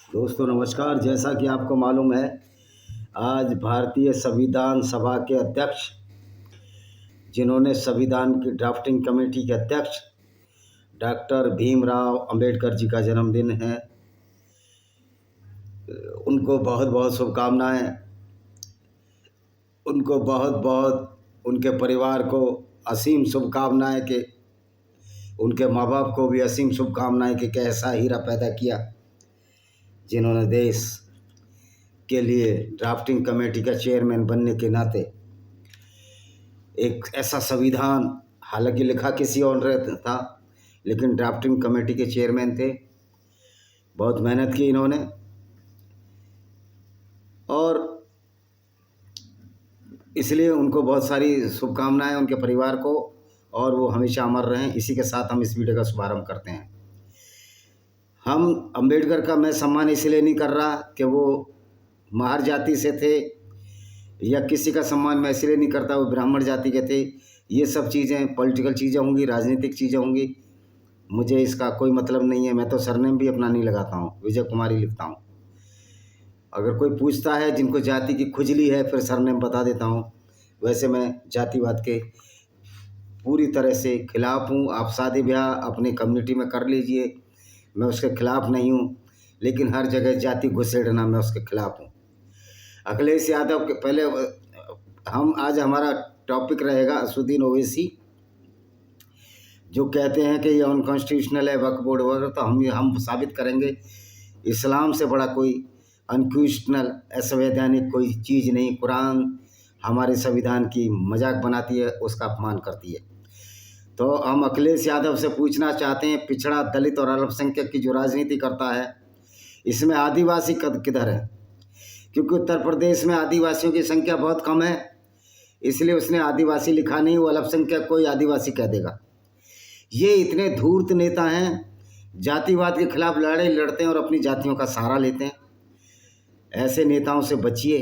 दोस्तों नमस्कार। जैसा कि आपको मालूम है, आज भारतीय संविधान सभा के अध्यक्ष, जिन्होंने संविधान की ड्राफ्टिंग कमेटी के अध्यक्ष डॉक्टर भीमराव अंबेडकर जी का जन्मदिन है। उनको बहुत बहुत शुभकामनाएं। उनको बहुत बहुत उनके परिवार को असीम शुभकामनाएं कि उनके माँ बाप को भी असीम शुभकामनाएं कि कैसा हीरा पैदा किया, जिन्होंने देश के लिए ड्राफ्टिंग कमेटी का चेयरमैन बनने के नाते एक ऐसा संविधान, हालांकि लिखा किसी और था, लेकिन ड्राफ्टिंग कमेटी के चेयरमैन थे। बहुत मेहनत की इन्होंने और इसलिए उनको बहुत सारी शुभकामनाएं उनके परिवार को, और वो हमेशा अमर रहें। इसी के साथ हम इस वीडियो का शुभारंभ करते हैं। हम अंबेडकर का मैं सम्मान इसलिए नहीं कर रहा कि वो महार जाति से थे, या किसी का सम्मान मैं इसलिए नहीं करता वो ब्राह्मण जाति के थे। ये सब चीज़ें पॉलिटिकल चीज़ें होंगी, राजनीतिक चीज़ें होंगी, मुझे इसका कोई मतलब नहीं है। मैं तो सरनेम भी अपना नहीं लगाता हूँ, विजय कुमार ही लिखता हूँ। अगर कोई पूछता है जिनको जाति की खुजली है, फिर सरनेम बता देता हूँ। वैसे मैं जातिवाद के पूरी तरह से खिलाफ हूँ। आप शादी ब्याह अपनी कम्युनिटी में कर लीजिए, मैं उसके खिलाफ नहीं हूँ, लेकिन हर जगह जाति घुसेड़ना मैं उसके खिलाफ हूँ। अखिलेश यादव के पहले आज हमारा टॉपिक रहेगा असुद्दीन ओवैसी, जो कहते हैं कि ये अनकॉन्स्टिट्यूशनल है वक्फ बोर्ड वगैरह। तो हम साबित करेंगे इस्लाम से बड़ा कोई अनकॉन्स्टिट्यूशनल असंवैधानिक कोई चीज़ नहीं। कुरान हमारे संविधान की मजाक बनाती है, उसका अपमान करती है। तो हम अखिलेश यादव से पूछना चाहते हैं, पिछड़ा दलित और अल्पसंख्यक की जो राजनीति करता है, इसमें आदिवासी किधर है? क्योंकि उत्तर प्रदेश में आदिवासियों की संख्या बहुत कम है, इसलिए उसने आदिवासी लिखा नहीं, वो अल्पसंख्यक कोई आदिवासी कह देगा। ये इतने धूर्त नेता हैं, जातिवाद के खिलाफ लड़ाई लड़ते हैं और अपनी जातियों का सहारा लेते हैं। ऐसे नेताओं से बचिए।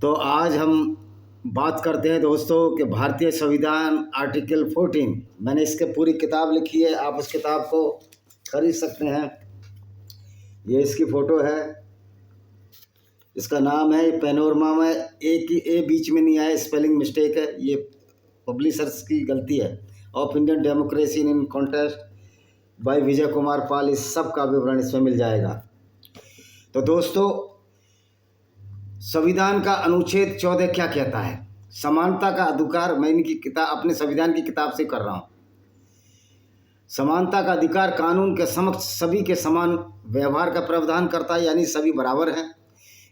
तो आज हम बात करते हैं दोस्तों कि भारतीय संविधान आर्टिकल 14, मैंने इसके पूरी किताब लिखी है, आप उस किताब को खरीद सकते हैं। ये इसकी फ़ोटो है, इसका नाम है पैनोरमा में ए बीच में नहीं आया, स्पेलिंग मिस्टेक है, ये पब्लिशर्स की गलती है। Of Indian democracy in contest by Vijay Kumar Pal, इस सब का विवरण इसमें मिल जाएगा। तो दोस्तों, संविधान का अनुच्छेद 14 क्या कहता है? समानता का अधिकार। मैं इनकी किताब अपने संविधान की किताब से कर रहा हूँ। समानता का अधिकार कानून के समक्ष सभी के समान व्यवहार का प्रावधान करता है, यानी सभी बराबर हैं।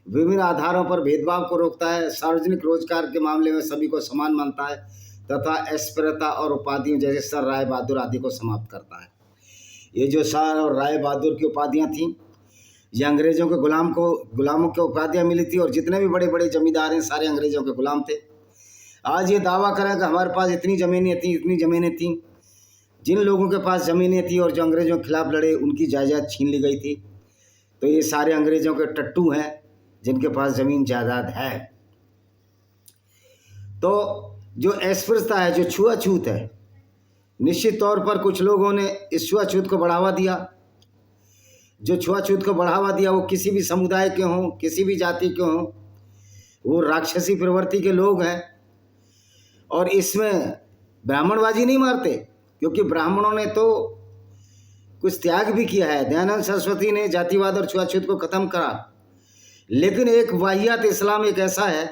विभिन्न आधारों पर भेदभाव को रोकता है। सार्वजनिक रोजगार के मामले में सभी को समान मानता है तथा अस्पृश्यता और उपाधियों जैसे सर, राय बहादुर आदि को समाप्त करता है। ये जो सर और राय बहादुर की उपाधियाँ थीं, ये अंग्रेज़ों के गुलामों की उपाधियाँ मिली थी, और जितने भी बड़े बड़े जमींदार हैं सारे अंग्रेज़ों के गुलाम थे। आज ये दावा करें कि हमारे पास इतनी ज़मीनें थीं। जिन लोगों के पास ज़मीनें थी और जो अंग्रेज़ों के खिलाफ लड़े, उनकी जायदाद छीन ली गई थी। तो ये सारे अंग्रेज़ों के टट्टू हैं जिनके पास ज़मीन जायदाद है। तो जो अस्पृश्यता है, जो छुआछूत है, निश्चित तौर पर कुछ लोगों ने इस छुआछूत को बढ़ावा दिया। जो छुआछूत को बढ़ावा दिया वो किसी भी समुदाय के हों, किसी भी जाति के हों, वो राक्षसी प्रवृत्ति के लोग हैं। और इसमें ब्राह्मणबाजी नहीं मारते, क्योंकि ब्राह्मणों ने तो कुछ त्याग भी किया है। दयानंद सरस्वती ने जातिवाद और छुआछूत को ख़त्म करा। लेकिन एक वाहियात इस्लाम एक ऐसा है,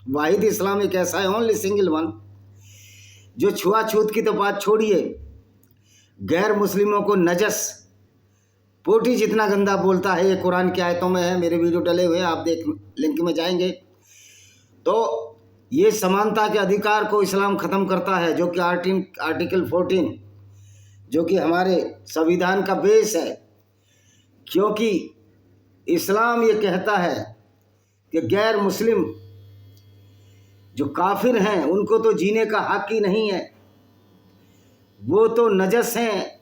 वाहिद इस्लाम एक ऐसा है, ओनली सिंगल वन, जो छुआछूत की तो बात छोड़िए, गैर मुस्लिमों को नजस पोटी जितना गंदा बोलता है। ये कुरान की आयतों में है, मेरे वीडियो डले हुए हैं, आप देख, लिंक में जाएंगे। तो ये समानता के अधिकार को इस्लाम ख़त्म करता है, जो कि आर्टिकल 14, जो कि हमारे संविधान का बेस है। क्योंकि इस्लाम ये कहता है कि गैर मुस्लिम जो काफिर हैं उनको तो जीने का हक ही नहीं है, वो तो नजस हैं,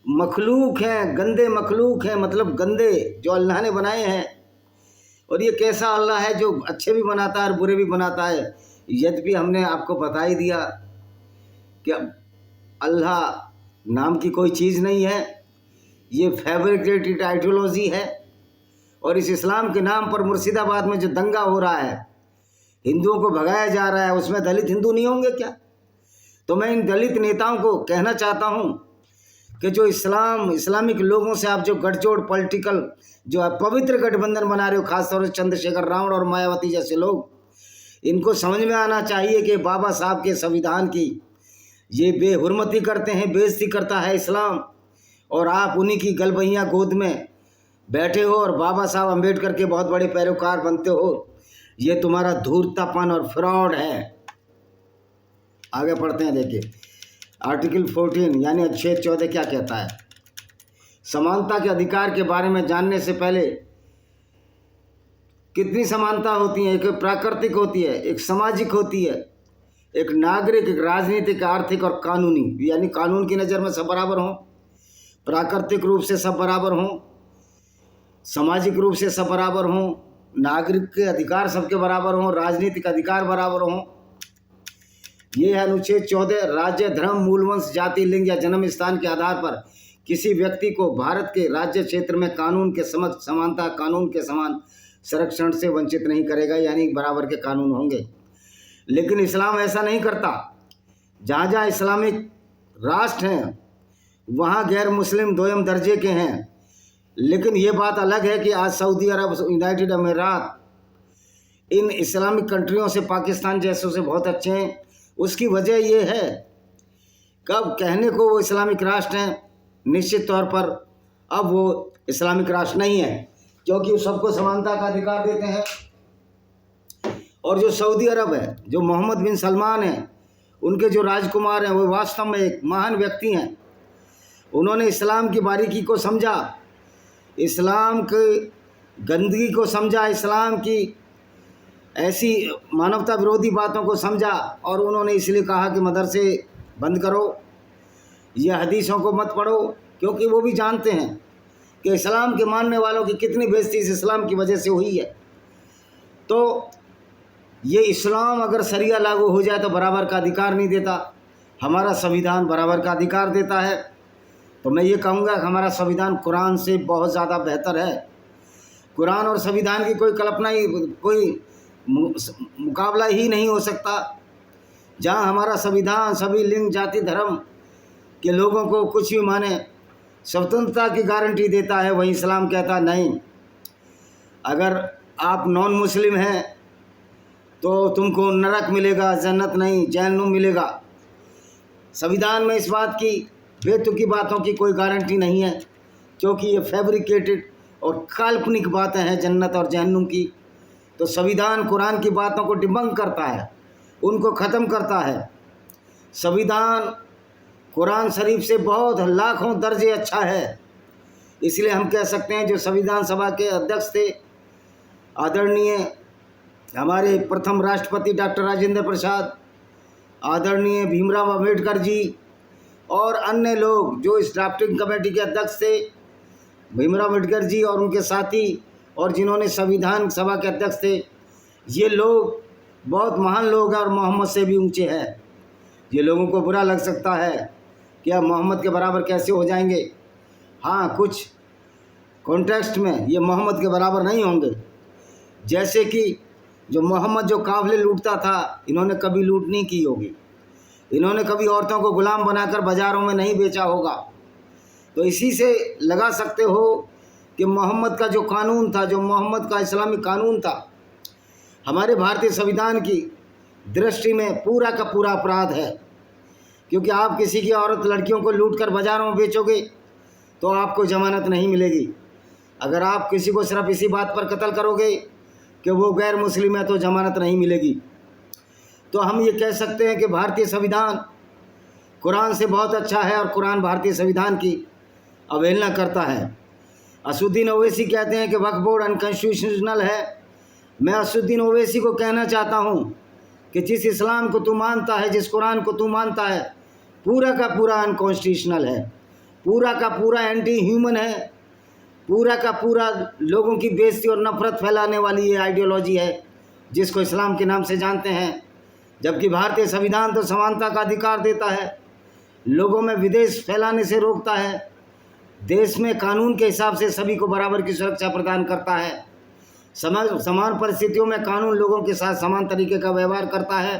मखलूक हैं, गंदे मखलूक हैं, मतलब गंदे जो अल्लाह ने बनाए हैं। और ये कैसा अल्लाह है जो अच्छे भी बनाता है और बुरे भी बनाता है। यद्यपि हमने आपको बता ही दिया कि अल्लाह नाम की कोई चीज़ नहीं है, ये फैब्रिकेटेड आइडियोलॉजी है। और इस इस्लाम के नाम पर मुर्शिदाबाद में जो दंगा हो रहा है, हिंदुओं को भगाया जा रहा है, उसमें दलित हिंदू नहीं होंगे क्या? तो मैं इन दलित नेताओं को कहना चाहता हूँ कि जो इस्लामिक लोगों से आप जो गठजोड़ पॉलिटिकल जो आप पवित्र गठबंधन बना रहे हो, खासतौर से चंद्रशेखर रावण और मायावती जैसे लोग, इनको समझ में आना चाहिए कि बाबा साहब के संविधान की ये बेहुरमती करते हैं, बेइज्जती करता है इस्लाम, और आप उन्हीं की गलबहियाँ गोद में बैठे हो और बाबा साहब अम्बेडकर के बहुत बड़े पैरोकार बनते हो। ये तुम्हारा धूर्तपन और फ्रॉड है। आगे पढ़ते हैं, देखिए आर्टिकल 14 यानी अनुच्छेद 14 क्या कहता है। समानता के अधिकार के बारे में जानने से पहले कितनी समानता होती है? एक प्राकृतिक होती है, एक सामाजिक होती है, एक नागरिक, एक राजनीतिक, आर्थिक और कानूनी। यानी कानून की नज़र में सब बराबर हों, प्राकृतिक रूप से सब बराबर हों, सामाजिक रूप से सब बराबर हों, नागरिक के अधिकार सबके बराबर हों, राजनीतिक अधिकार बराबर हों। ये है अनुच्छेद 14। राज्य, धर्म, मूलवंश, जाति, लिंग या जन्म स्थान के आधार पर किसी व्यक्ति को भारत के राज्य क्षेत्र में कानून के समक्ष समानता, कानून के समान संरक्षण से वंचित नहीं करेगा, यानी बराबर के कानून होंगे। लेकिन इस्लाम ऐसा नहीं करता। जहाँ जहाँ इस्लामिक राष्ट्र हैं वहाँ गैर मुस्लिम दोयम दर्जे के हैं। लेकिन ये बात अलग है कि आज सऊदी अरब, यूनाइटेड अमीरात इन इस्लामिक कंट्रियों से, पाकिस्तान जैसों से बहुत अच्छे हैं। उसकी वजह ये है, कब कहने को वो इस्लामिक राष्ट्र हैं, निश्चित तौर पर अब वो इस्लामिक राष्ट्र नहीं है, क्योंकि वो सबको समानता का अधिकार देते हैं। और जो सऊदी अरब है, जो मोहम्मद बिन सलमान हैं, उनके जो राजकुमार हैं, वो वास्तव में एक महान व्यक्ति हैं। उन्होंने इस्लाम की बारीकी को समझा, इस्लाम की गंदगी को समझा, इस्लाम की ऐसी मानवता विरोधी बातों को समझा, और उन्होंने इसलिए कहा कि मदरसे बंद करो, ये हदीसों को मत पढ़ो, क्योंकि वो भी जानते हैं कि इस्लाम के मानने वालों की कितनी बेइज्जती इस इस्लाम की वजह से हुई है। तो ये इस्लाम अगर शरिया लागू हो जाए तो बराबर का अधिकार नहीं देता, हमारा संविधान बराबर का अधिकार देता है। तो मैं ये कहूँगा कि हमारा संविधान कुरान से बहुत ज़्यादा बेहतर है। कुरान और संविधान की कोई कल्पना ही, कोई मुकाबला ही नहीं हो सकता। जहाँ हमारा संविधान सभी लिंग, जाति, धर्म के लोगों को कुछ भी माने स्वतंत्रता की गारंटी देता है, वहीं इस्लाम कहता नहीं, अगर आप नॉन मुस्लिम हैं तो तुमको नरक मिलेगा, जन्नत नहीं, जहन्नुम मिलेगा। संविधान में इस बात की बेतुकी बातों की कोई गारंटी नहीं है, क्योंकि ये फैब्रिकेटेड और काल्पनिक बातें हैं जन्नत और जहन्नुम की। तो संविधान कुरान की बातों को डिबंक करता है, उनको ख़त्म करता है। संविधान कुरान शरीफ से बहुत लाखों दर्जे अच्छा है। इसलिए हम कह सकते हैं जो संविधान सभा के अध्यक्ष थे, आदरणीय हमारे प्रथम राष्ट्रपति डॉक्टर राजेंद्र प्रसाद, आदरणीय भीमराव अम्बेडकर जी, और अन्य लोग जो इस ड्राफ्टिंग कमेटी के अध्यक्ष थे, भीमराव अम्बेडकर जी और उनके साथी, और जिन्होंने संविधान सभा के अध्यक्ष थे, ये लोग बहुत महान लोग हैं और मोहम्मद से भी ऊंचे हैं। ये लोगों को बुरा लग सकता है कि अब मोहम्मद के बराबर कैसे हो जाएंगे। हाँ, कुछ कॉन्टेक्स्ट में ये मोहम्मद के बराबर नहीं होंगे। जैसे कि जो मोहम्मद जो काफ़िले लूटता था, इन्होंने कभी लूट नहीं की होगी, इन्होंने कभी औरतों को गुलाम बनाकर बाज़ारों में नहीं बेचा होगा। तो इसी से लगा सकते हो कि मोहम्मद का जो कानून था, जो मोहम्मद का इस्लामिक कानून था, हमारे भारतीय संविधान की दृष्टि में पूरा का पूरा अपराध है। क्योंकि आप किसी की औरत लड़कियों को लूट कर बाज़ारों में बेचोगे तो आपको ज़मानत नहीं मिलेगी। अगर आप किसी को सिर्फ इसी बात पर कत्ल करोगे कि वो गैर मुस्लिम है तो ज़मानत नहीं मिलेगी। तो हम ये कह सकते हैं कि भारतीय संविधान कुरान से बहुत अच्छा है और कुरान भारतीय संविधान की अवहेलना करता है। असुद्दीन ओवैसी कहते हैं कि वक्फ बोर्ड अनकॉन्स्टिट्यूशनल है। मैं असुद्दीन ओवैसी को कहना चाहता हूँ कि जिस इस्लाम को तू मानता है, जिस कुरान को तू मानता है, पूरा का पूरा अनकॉन्स्टिट्यूशनल है, पूरा का पूरा एंटी ह्यूमन है, पूरा का पूरा लोगों की बेइज्जती और नफरत फैलाने वाली ये आइडियोलॉजी है जिसको इस्लाम के नाम से जानते हैं। जबकि भारतीय संविधान तो समानता का अधिकार देता है, लोगों में विद्वेष फैलाने से रोकता है, देश में कानून के हिसाब से सभी को बराबर की सुरक्षा प्रदान करता है। समान परिस्थितियों में कानून लोगों के साथ समान तरीके का व्यवहार करता है।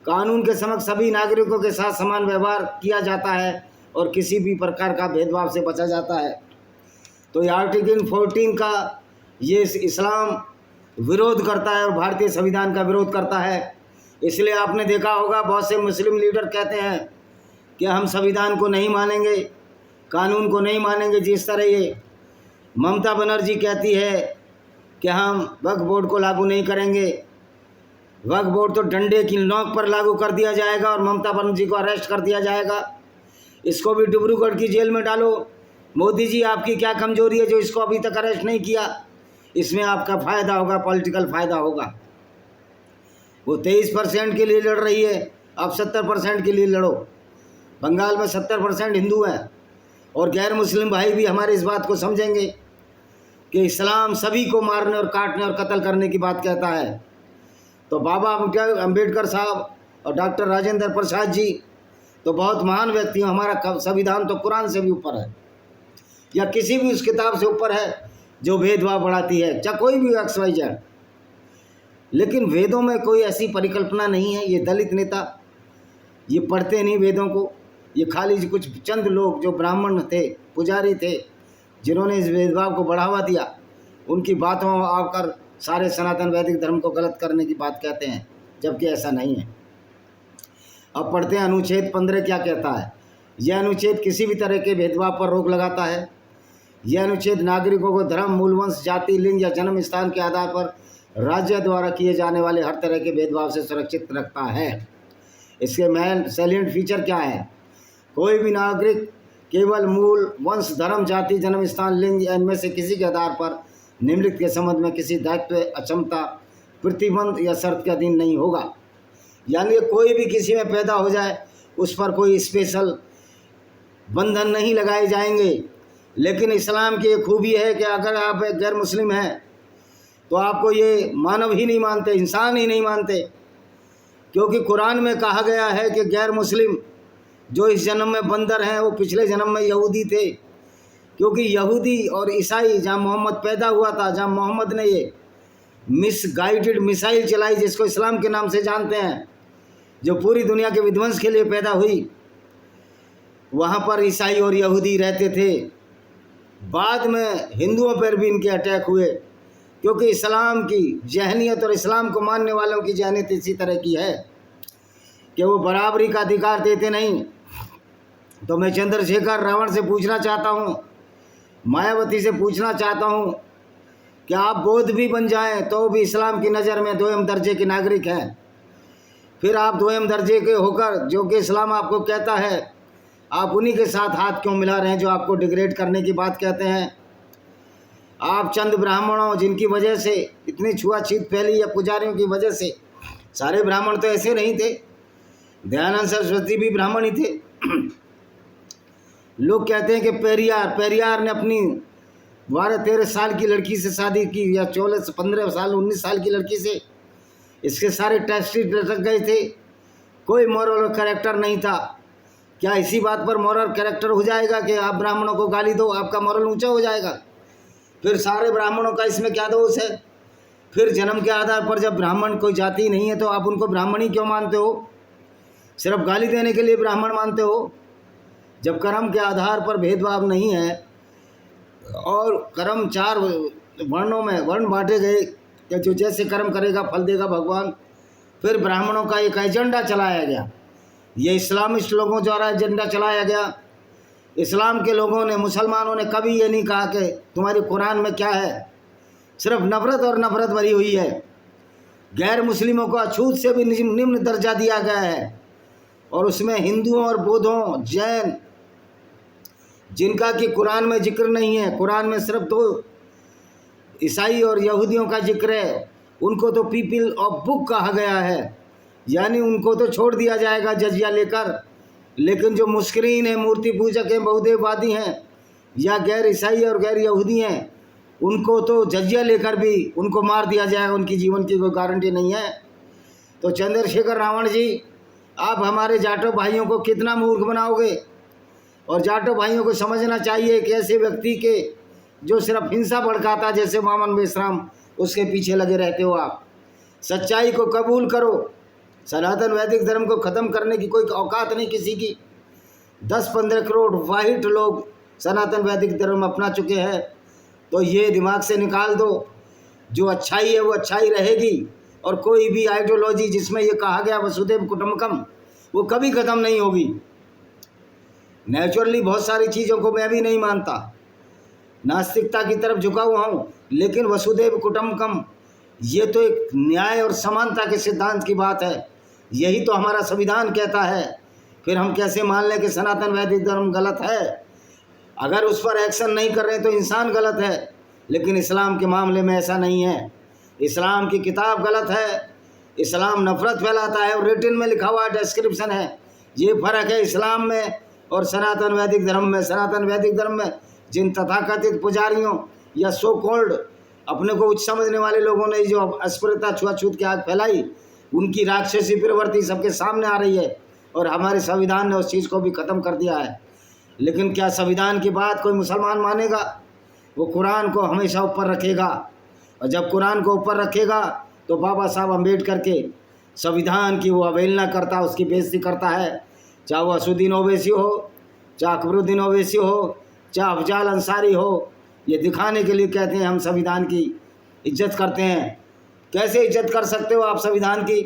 कानून के समक्ष सभी नागरिकों के साथ समान व्यवहार किया जाता है और किसी भी प्रकार का भेदभाव से बचा जाता है। तो ये आर्टिकल 14 का ये इस्लाम विरोध करता है और भारतीय संविधान का विरोध करता है। इसलिए आपने देखा होगा बहुत से मुस्लिम लीडर कहते हैं कि हम संविधान को नहीं मानेंगे, कानून को नहीं मानेंगे। जिस तरह ये ममता बनर्जी कहती है कि हम वक्फ बोर्ड को लागू नहीं करेंगे, वक्फ बोर्ड तो डंडे की नोक पर लागू कर दिया जाएगा और ममता बनर्जी को अरेस्ट कर दिया जाएगा, इसको भी डिब्रूगढ़ की जेल में डालो। मोदी जी आपकी क्या कमजोरी है जो इसको अभी तक अरेस्ट नहीं किया? इसमें आपका फ़ायदा होगा, पॉलिटिकल फ़ायदा होगा। वो 23% के लिए लड़ रही है, आप 70% के लिए लड़ो। बंगाल में 70% हिंदू हैं और गैर मुस्लिम भाई भी हमारे इस बात को समझेंगे कि इस्लाम सभी को मारने और काटने और कत्ल करने की बात कहता है। तो बाबा अम्बेडकर साहब और डॉक्टर राजेंद्र प्रसाद जी तो बहुत महान व्यक्ति हैं। हमारा संविधान तो कुरान से भी ऊपर है या किसी भी उस किताब से ऊपर है जो भेदभाव बढ़ाती है, चाहे कोई भी XYZ। लेकिन वेदों में कोई ऐसी परिकल्पना नहीं है। ये दलित नेता ये पढ़ते नहीं वेदों को, ये खाली कुछ चंद लोग जो ब्राह्मण थे, पुजारी थे, जिन्होंने इस भेदभाव को बढ़ावा दिया, उनकी बातों में आकर सारे सनातन वैदिक धर्म को गलत करने की बात कहते हैं, जबकि ऐसा नहीं है। अब पढ़ते हैं अनुच्छेद 15 क्या कहता है। यह अनुच्छेद किसी भी तरह के भेदभाव पर रोक लगाता है। यह अनुच्छेद नागरिकों को धर्म, मूल वंश, जाति, लिंग या जन्म स्थान के आधार पर राज्य द्वारा किए जाने वाले हर तरह के भेदभाव से सुरक्षित रखता है। इसके मेन सैलिएंट फीचर क्या है? कोई भी नागरिक केवल मूल वंश, धर्म, जाति, जन्म स्थान, लिंग या इनमें से किसी के आधार पर निम्नलिखित के संबंध में किसी दायित्व, अक्षमता, प्रतिबंध या शर्त के अधीन नहीं होगा। यानी कोई भी किसी में पैदा हो जाए उस पर कोई स्पेशल बंधन नहीं लगाए जाएंगे। लेकिन इस्लाम की एक खूबी है कि अगर आप एक गैर मुस्लिम हैं तो आपको ये मानव ही नहीं मानते, इंसान ही नहीं मानते, क्योंकि कुरान में कहा गया है कि गैर मुस्लिम जो इस जन्म में बंदर हैं वो पिछले जन्म में यहूदी थे। क्योंकि यहूदी और ईसाई जहाँ मोहम्मद पैदा हुआ था, जहाँ मोहम्मद ने ये मिसगाइडेड मिसाइल चलाई जिसको इस्लाम के नाम से जानते हैं, जो पूरी दुनिया के विध्वंस के लिए पैदा हुई, वहाँ पर ईसाई और यहूदी रहते थे। बाद में हिंदुओं पर भी इनके अटैक हुए, क्योंकि इस्लाम की जहनीत और इस्लाम को मानने वालों की जहनीत इसी तरह की है कि वो बराबरी का अधिकार देते नहीं। तो मैं चंद्रशेखर रावण से पूछना चाहता हूँ, मायावती से पूछना चाहता हूँ कि आप बौद्ध भी बन जाएं तो भी इस्लाम की नज़र में दोयम दर्जे के नागरिक हैं। फिर आप दोयम दर्जे के होकर जो कि इस्लाम आपको कहता है, आप उन्हीं के साथ हाथ क्यों मिला रहे हैं जो आपको डिग्रेड करने की बात कहते हैं। आप चंद ब्राह्मणों जिनकी वजह से इतनी छुआछूत फैली या पुजारियों की वजह से, सारे ब्राह्मण तो ऐसे नहीं थे, दयानंद सरस्वती भी ब्राह्मण ही थे। लोग कहते हैं कि पेरियार ने अपनी 12-13 साल की लड़की से शादी की, या 14-15 साल 19 साल की लड़की से। इसके सारे टेस्ट लटक गए थे, कोई मॉरल कैरेक्टर नहीं था। क्या इसी बात पर मॉरल कैरेक्टर हो जाएगा कि आप ब्राह्मणों को गाली दो, आपका मॉरल ऊंचा हो जाएगा? फिर सारे ब्राह्मणों का इसमें क्या दोष है? फिर जन्म के आधार पर जब ब्राह्मण कोई जाति नहीं है तो आप उनको ब्राह्मण ही क्यों मानते हो? सिर्फ गाली देने के लिए ब्राह्मण मानते हो? जब कर्म के आधार पर भेदभाव नहीं है और कर्म 4 वर्णों में वर्ण बांटे गए कि जो जैसे कर्म करेगा फल देगा भगवान, फिर ब्राह्मणों का एक एजेंडा चलाया गया। ये इस्लामिस्ट लोगों द्वारा एजेंडा चलाया गया। इस्लाम के लोगों ने, मुसलमानों ने कभी ये नहीं कहा कि तुम्हारे कुरान में क्या है, सिर्फ नफरत और नफरत भरी हुई है। गैर मुस्लिमों को अछूत से भी निम्न दर्जा दिया गया है और उसमें हिंदुओं और बौद्धों, जैन, जिनका कि कुरान में जिक्र नहीं है, कुरान में सिर्फ 2 ईसाई और यहूदियों का जिक्र है, उनको तो पीपल ऑफ बुक कहा गया है, यानी उनको तो छोड़ दिया जाएगा जजिया लेकर। लेकिन जो मुस्किरीन हैं, मूर्ति पूजक हैं, बहुदेववादी हैं, या गैर ईसाई और गैर यहूदी हैं, उनको तो जजिया लेकर भी उनको मार दिया जाएगा, उनकी जीवन की कोई गारंटी नहीं है। तो चंद्रशेखर रावण जी, आप हमारे जाटो भाइयों को कितना मूर्ख बनाओगे? और जाटो भाइयों को समझना चाहिए कि ऐसे व्यक्ति के जो सिर्फ हिंसा भड़काता जैसे वामन बेशराम, उसके पीछे लगे रहते हो आप। सच्चाई को कबूल करो। सनातन वैदिक धर्म को ख़त्म करने की कोई औकात नहीं किसी की। 10-15 करोड़ वाहिट लोग सनातन वैदिक धर्म अपना चुके हैं। तो ये दिमाग से निकाल दो, जो अच्छाई है वो अच्छाई रहेगी, और कोई भी आइडियोलॉजी जिसमें ये कहा गया वसुधैव कुटुंबकम, वो कभी ख़त्म नहीं होगी। नेचुरली बहुत सारी चीज़ों को मैं भी नहीं मानता, नास्तिकता की तरफ झुका हुआ हूँ, लेकिन वसुधैव कुटुंबकम ये तो एक न्याय और समानता के सिद्धांत की बात है। यही तो हमारा संविधान कहता है। फिर हम कैसे मान लें कि सनातन वैदिक धर्म गलत है? अगर उस पर एक्शन नहीं कर रहे तो इंसान गलत है, लेकिन इस्लाम के मामले में ऐसा नहीं है। इस्लाम की किताब गलत है। इस्लाम नफरत फैलाता है और रिटन में लिखा हुआ डिस्क्रिप्शन है। ये फ़र्क है इस्लाम में और सनातन वैदिक धर्म में। सनातन वैदिक धर्म में जिन तथाकथित पुजारियों या सो कॉल्ड अपने को उच्च समझने वाले लोगों ने जो अस्पृश्यता छुआछूत की आग फैलाई, उनकी राक्षसी प्रवृत्ति सबके सामने आ रही है, और हमारे संविधान ने उस चीज़ को भी ख़त्म कर दिया है। लेकिन क्या संविधान की बात कोई मुसलमान मानेगा? वो कुरान को हमेशा ऊपर रखेगा, और जब कुरान को ऊपर रखेगा तो बाबा साहब अम्बेडकर के संविधान की वो अवहेलना करता, उसकी बेइज्जती करता है। चाहे वो असुद्दीन ओवैसी हो, चाहे अकबरुद्दीन ओवैसी हो, चाहे अफजाल अंसारी हो, ये दिखाने के लिए कहते हैं हम संविधान की इज्जत करते हैं। कैसे इज्जत कर सकते हो आप संविधान की?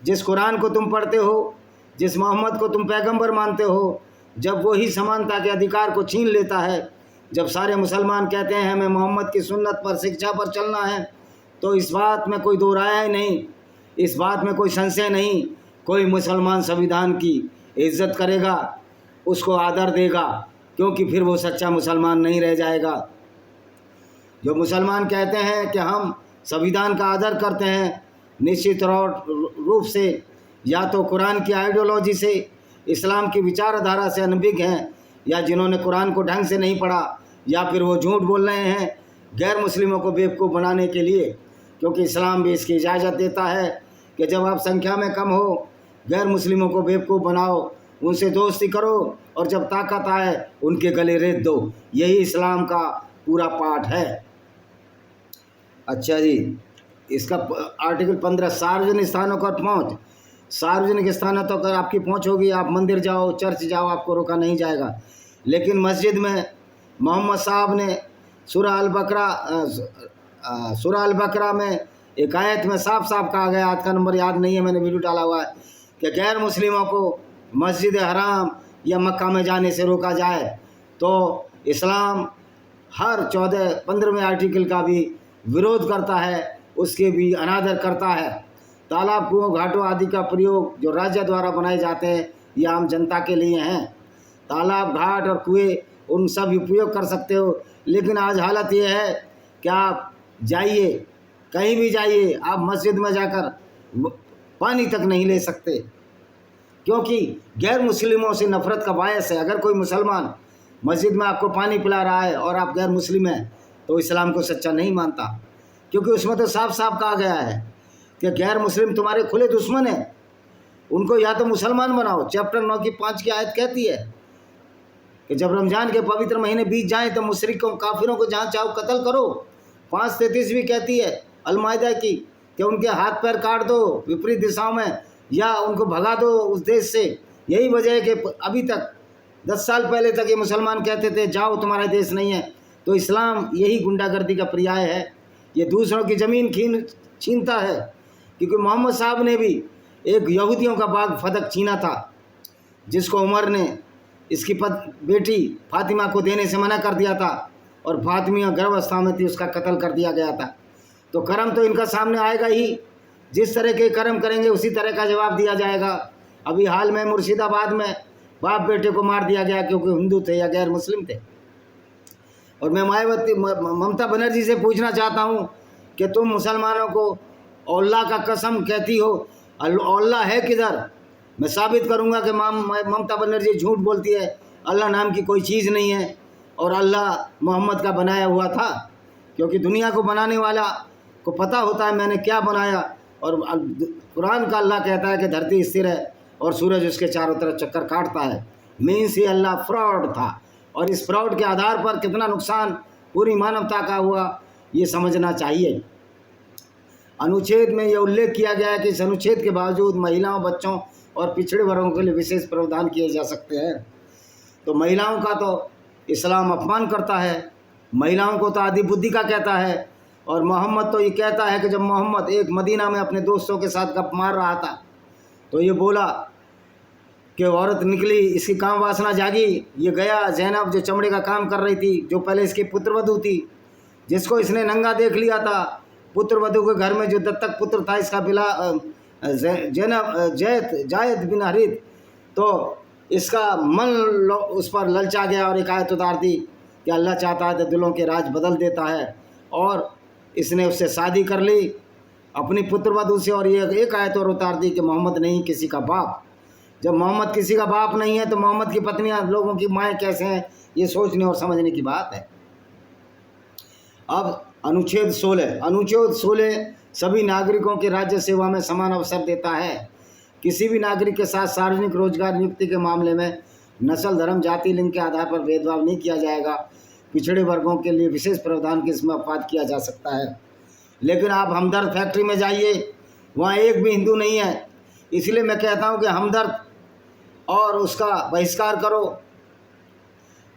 जिस कुरान को तुम पढ़ते हो, जिस मोहम्मद को तुम पैगंबर मानते हो, जब वही समानता के अधिकार को छीन लेता है, जब सारे मुसलमान कहते हैं हमें मोहम्मद की सुन्नत पर, शिक्षा पर चलना है, तो इस बात में कोई दो राय ही नहीं, इस बात में कोई संशय नहीं। कोई मुसलमान संविधान की इज्जत करेगा, उसको आदर देगा, क्योंकि फिर वो सच्चा मुसलमान नहीं रह जाएगा। जो मुसलमान कहते हैं कि हम संविधान का आदर करते हैं, निश्चित रूप से या तो कुरान की आइडियोलॉजी से, इस्लाम की विचारधारा से अनभिज्ञ हैं, या जिन्होंने कुरान को ढंग से नहीं पढ़ा, या फिर वो झूठ बोल रहे हैं गैर मुस्लिमों को बेवकूफ़ बनाने के लिए। क्योंकि इस्लाम भी इसकी इजाज़त देता है कि जब आप संख्या में कम हो, गैर मुस्लिमों को बेवकूफ़ बनाओ, उनसे दोस्ती करो, और जब ताकत आए उनके गले रेत दो। यही इस्लाम का पूरा पाठ है। अच्छा जी, इसका आर्टिकल 15, सार्वजनिक स्थानों पर पहुँच। सार्वजनिक स्थानों तक अगर आपकी पहुँच होगी, आप मंदिर जाओ, चर्च जाओ, आपको रोका नहीं जाएगा। लेकिन मस्जिद में मोहम्मद साहब ने सूरह अल बकरा में एक आयत में साफ साफ कहा गया, आयत का नंबर याद नहीं है, मैंने वीडियो डाला हुआ है, कि गैर मुस्लिमों को मस्जिद हराम या मक्का में जाने से रोका जाए। तो इस्लाम हर 14-15वें आर्टिकल का भी विरोध करता है, उसके भी अनादर करता है। तालाब, कुओं, घाटों आदि का प्रयोग जो राज्य द्वारा बनाए जाते हैं, ये आम जनता के लिए हैं। तालाब, घाट और कुएं, उन सब उपयोग कर सकते हो। लेकिन आज हालत ये है कि आप जाइए, कहीं भी जाइए, आप मस्जिद में जाकर पानी तक नहीं ले सकते, क्योंकि गैर मुस्लिमों से नफ़रत का बायस है। अगर कोई मुसलमान मस्जिद में आपको पानी पिला रहा है और आप गैर मुस्लिम हैं, तो इस्लाम को सच्चा नहीं मानता, क्योंकि उसमें तो साफ साफ कहा गया है कि गैर मुस्लिम तुम्हारे खुले दुश्मन हैं, उनको या तो मुसलमान बनाओ। चैप्टर 9 की 5 की आयत कहती है कि जब रमज़ान के पवित्र महीने बीत जाएं तो मुशरिकों, काफिरों को जहाँ चाहो कत्ल करो। 5:33 भी कहती है अल-माइदा की कि उनके हाथ पैर काट दो विपरीत दिशाओं में, या उनको भगा दो उस देश से। यही वजह है कि अभी तक 10 साल पहले तक ये मुसलमान कहते थे जाओ तुम्हारा देश नहीं है। तो इस्लाम यही गुंडागर्दी का पर्याय है, ये दूसरों की ज़मीन छीनता है। क्योंकि मोहम्मद साहब ने भी एक यहूदियों का बाग फदक छीना था, जिसको उमर ने इसकी बेटी फातिमा को देने से मना कर दिया था, और फातिमा गर्भावस्था में थी, उसका कत्ल कर दिया गया था। तो कर्म तो इनका सामने आएगा ही, जिस तरह के कर्म करेंगे उसी तरह का जवाब दिया जाएगा। अभी हाल में मुर्शिदाबाद में बाप बेटे को मार दिया गया क्योंकि हिंदू थे या गैर मुस्लिम थे। और मैं ममता बनर्जी से पूछना चाहता हूँ कि तुम मुसलमानों को अल्लाह का कसम कहती हो, अल्लाह है किधर? मैं साबित करूँगा कि ममता बनर्जी झूठ बोलती है। अल्लाह नाम की कोई चीज़ नहीं है, और अल्लाह मोहम्मद का बनाया हुआ था, क्योंकि दुनिया को बनाने वाला को पता होता है मैंने क्या बनाया। और कुरान का अल्लाह कहता है कि धरती स्थिर है और सूरज उसके चारों तरफ चक्कर काटता है, मीन्स ये अल्लाह फ्रॉड था, और इस फ्रॉड के आधार पर कितना नुकसान पूरी मानवता का हुआ ये समझना चाहिए। अनुच्छेद में यह उल्लेख किया गया है कि इस अनुच्छेद के बावजूद महिलाओं, बच्चों और पिछड़े वर्गों के लिए विशेष प्रावधान किए जा सकते हैं। तो महिलाओं का तो इस्लाम अपमान करता है, महिलाओं को तो आदि बुद्धि का कहता है, और मोहम्मद तो ये कहता है कि जब मोहम्मद एक मदीना में अपने दोस्तों के साथ गप मार रहा था तो ये बोला कि औरत निकली, इसकी काम वासना जागी, ये गया ज़ैनब जो चमड़े का काम कर रही थी, जो पहले इसकी पुत्रवधू थी, जिसको इसने नंगा देख लिया था, पुत्रवधू के घर में जो दत्तक पुत्र था इसका बिला ज़ैनब जायद बिन हरीत, तो इसका मन उस पर ललचा गया और एक आयत उतार दी कि अल्लाह चाहता है तो दिलों के राज बदल देता है, और इसने उससे शादी कर ली अपनी पुत्रवधू से, और ये एक आयत और उतार दी कि मोहम्मद नहीं किसी का बाप। जब मोहम्मद किसी का बाप नहीं है तो मोहम्मद की पत्नियां लोगों की माएँ कैसे हैं, ये सोचने और समझने की बात है। अब अनुच्छेद 16 सभी नागरिकों के राज्य सेवा में समान अवसर देता है। किसी भी नागरिक के साथ सार्वजनिक रोजगार नियुक्ति के मामले में नस्ल, धर्म, जाति, लिंग के आधार पर भेदभाव नहीं किया जाएगा। पिछड़े वर्गों के लिए विशेष प्रावधान के इसमें अपवाद किया जा सकता है। लेकिन आप हमदर्द फैक्ट्री में जाइए, वहाँ एक भी हिंदू नहीं है। इसलिए मैं कहता हूँ कि हमदर्द और उसका बहिष्कार करो।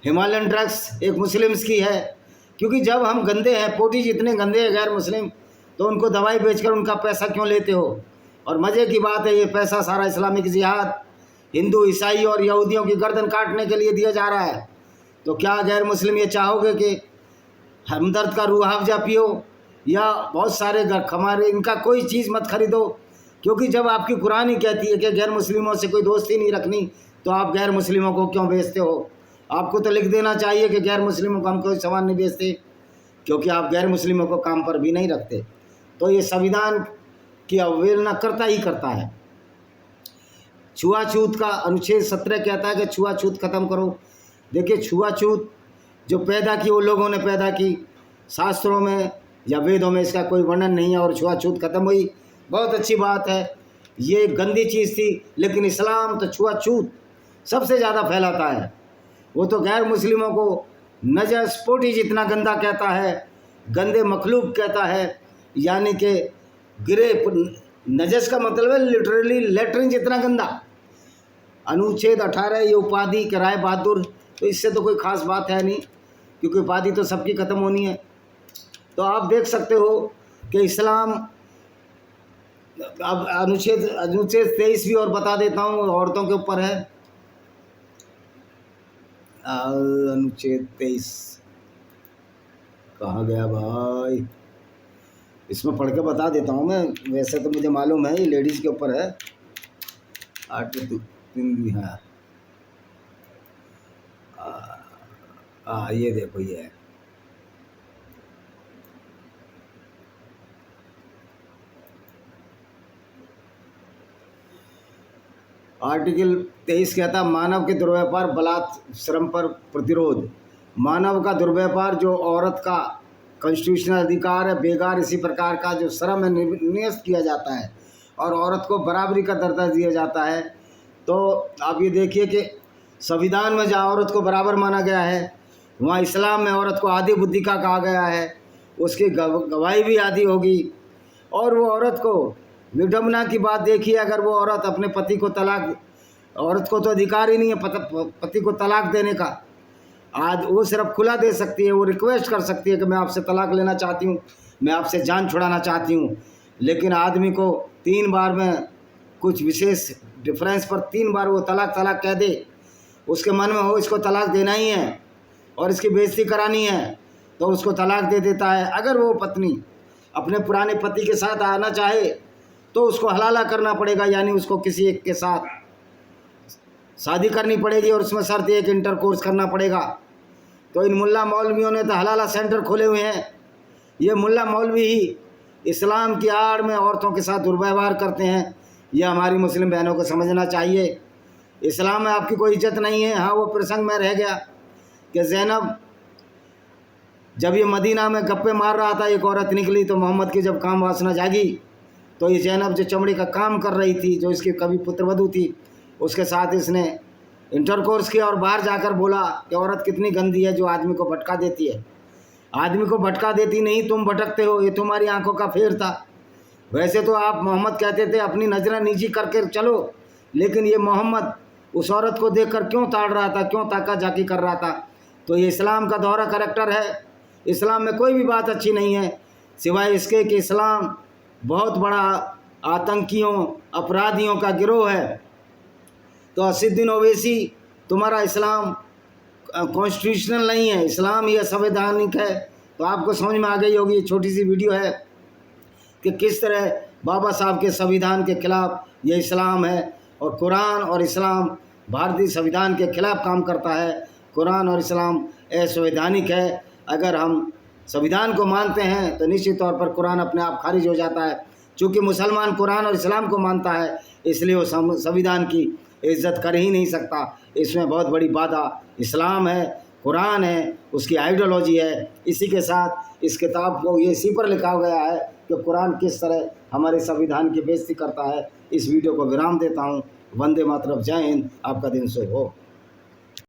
हिमालयन ड्रग्स एक मुस्लिम्स की है, क्योंकि जब हम गंदे हैं, पोटी जितने गंदे हैं गैर मुस्लिम, तो उनको दवाई बेचकर उनका पैसा क्यों लेते हो? और मज़े की बात है ये पैसा सारा इस्लामिक जिहाद, हिंदू, ईसाई और यहूदियों की गर्दन काटने के लिए दिया जा रहा है। तो क्या गैर मुस्लिम ये चाहोगे कि हमदर्द का रूह अफ़ज़ा पियो या बहुत सारे हमारे इनका कोई चीज़ मत खरीदो? क्योंकि जब आपकी कुरान ही कहती है कि गैर मुस्लिमों से कोई दोस्ती नहीं रखनी, तो आप गैर मुस्लिमों को क्यों बेचते हो? आपको तो लिख देना चाहिए कि गैर मुस्लिमों को हम कोई सामान नहीं बेचते, क्योंकि आप गैर मुस्लिमों को काम पर भी नहीं रखते। तो ये संविधान की अवहेलना करता ही करता है। छुआछूत का अनुच्छेद 17 कहता है कि छुआछूत खत्म करो। देखिए, छुआछूत जो पैदा की वो लोगों ने पैदा की, शास्त्रों में या वेदों में इसका कोई वर्णन नहीं है, और छुआछूत खत्म हुई, बहुत अच्छी बात है। ये गंदी चीज़ थी, लेकिन इस्लाम तो छुआछूत सबसे ज़्यादा फैलाता है। वो तो गैर मुस्लिमों को नजस, पोटी जितना गंदा कहता है, गंदे मखलूक कहता है, यानी कि गिरे, नजस का मतलब है लिटरली लेटरिन जितना गंदा। अनुच्छेद 18 ये उपाधि के राय बहादुर, तो इससे तो कोई ख़ास बात है नहीं, क्योंकि उपाधि तो सबकी ख़त्म होनी है। तो आप देख सकते हो कि इस्लाम, अब अनुच्छेद 23 भी और बता देता हूँ, औरतों के ऊपर है। अनुच्छेद 23 कहाँ गया भाई? इसमें पढ़ के बता देता हूँ मैं, वैसे तो मुझे मालूम है ये लेडीज़ के ऊपर है। 8-3 भी है। ये देखो ये है। आर्टिकल 23 कहता मानव के दुर्व्यापार, बलात्, श्रम पर प्रतिरोध। मानव का दुर्व्यापार जो औरत का कॉन्स्टिट्यूशनल अधिकार है, बेगार इसी प्रकार का जो श्रम है नियस्त किया जाता है और औरत को बराबरी का दर्जा दिया जाता है। तो आप ये देखिए कि संविधान में जहाँ औरत को बराबर माना गया है, वहाँ इस्लाम में औरत को आधी बुद्धि का कहा गया है, उसकी गवाही भी आधी होगी। और वो औरत को, विडम्बना की बात देखिए, अगर वो औरत अपने पति को तलाक, औरत को तो अधिकार ही नहीं है पति को तलाक देने का। आज वो सिर्फ खुला दे सकती है, वो रिक्वेस्ट कर सकती है कि मैं आपसे तलाक लेना चाहती हूँ, मैं आपसे जान छुड़ाना चाहती हूँ। लेकिन आदमी को 3 बार में कुछ विशेष डिफरेंस पर 3 बार वो तलाक कह दे, उसके मन में हो इसको तलाक देना ही है और इसकी बेइज्जती करानी है, तो उसको तलाक दे देता है। अगर वो पत्नी अपने पुराने पति के साथ आना चाहे तो उसको हलाला करना पड़ेगा, यानी उसको किसी एक के साथ शादी करनी पड़ेगी और उसमें शर्त एक इंटरकोर्स करना पड़ेगा। तो इन मुल्ला मौलवियों ने तो हलाला सेंटर खोले हुए हैं। ये मुल्ला मौलवी ही इस्लाम की आड़ में औरतों के साथ दुर्व्यवहार करते हैं। ये हमारी मुस्लिम बहनों को समझना चाहिए। इस्लाम में आपकी कोई इज्जत नहीं है। हाँ, वो प्रसंग में रह गया कि ज़ैनब जब ये मदीना में गप्पे मार रहा था, एक औरत निकली, तो मोहम्मद की जब काम वासना जागी तो ये ज़ैनब जो चमड़े का काम कर रही थी, जो इसकी कभी पुत्रवधू थी, उसके साथ इसने इंटरकोर्स किया और बाहर जाकर बोला कि औरत कितनी गंदी है जो आदमी को भटका देती है। आदमी को भटका देती नहीं, तुम भटकते हो, ये तुम्हारी आंखों का फेर था। वैसे तो आप मोहम्मद कहते थे अपनी नजरें नीची करके चलो, लेकिन ये मोहम्मद उस औरत को देखकर क्यों ताड़ रहा था, क्यों ताका झाकी कर रहा था। तो ये इस्लाम का दोहरा करैक्टर है। इस्लाम में कोई भी बात अच्छी नहीं है सिवाय इसके कि इस्लाम बहुत बड़ा आतंकियों अपराधियों का गिरोह है। तो असदुद्दीन ओवैसी, तुम्हारा इस्लाम कॉन्स्टिट्यूशनल नहीं है, इस्लाम ये संवैधानिक है। तो आपको समझ में आ गई होगी, ये छोटी सी वीडियो है कि किस तरह बाबा साहब के संविधान के खिलाफ ये इस्लाम है, और कुरान और इस्लाम भारतीय संविधान के खिलाफ काम करता है। कुरान और इस्लाम असंवैधानिक है। अगर हम संविधान को मानते हैं तो निश्चित तौर पर कुरान अपने आप खारिज हो जाता है। चूँकि मुसलमान कुरान और इस्लाम को मानता है, इसलिए वो संविधान की इज्जत कर ही नहीं सकता। इसमें बहुत बड़ी बाधा इस्लाम है, कुरान है, उसकी आइडियोलॉजी है। इसी के साथ इस किताब को ये इसी पर लिखा गया है कि कुरान किस तरह हमारे संविधान की बेइज्जती करता है। इस वीडियो को विराम देता हूँ। वंदे मातरम, जय हिंद, आपका दिन शुभ हो।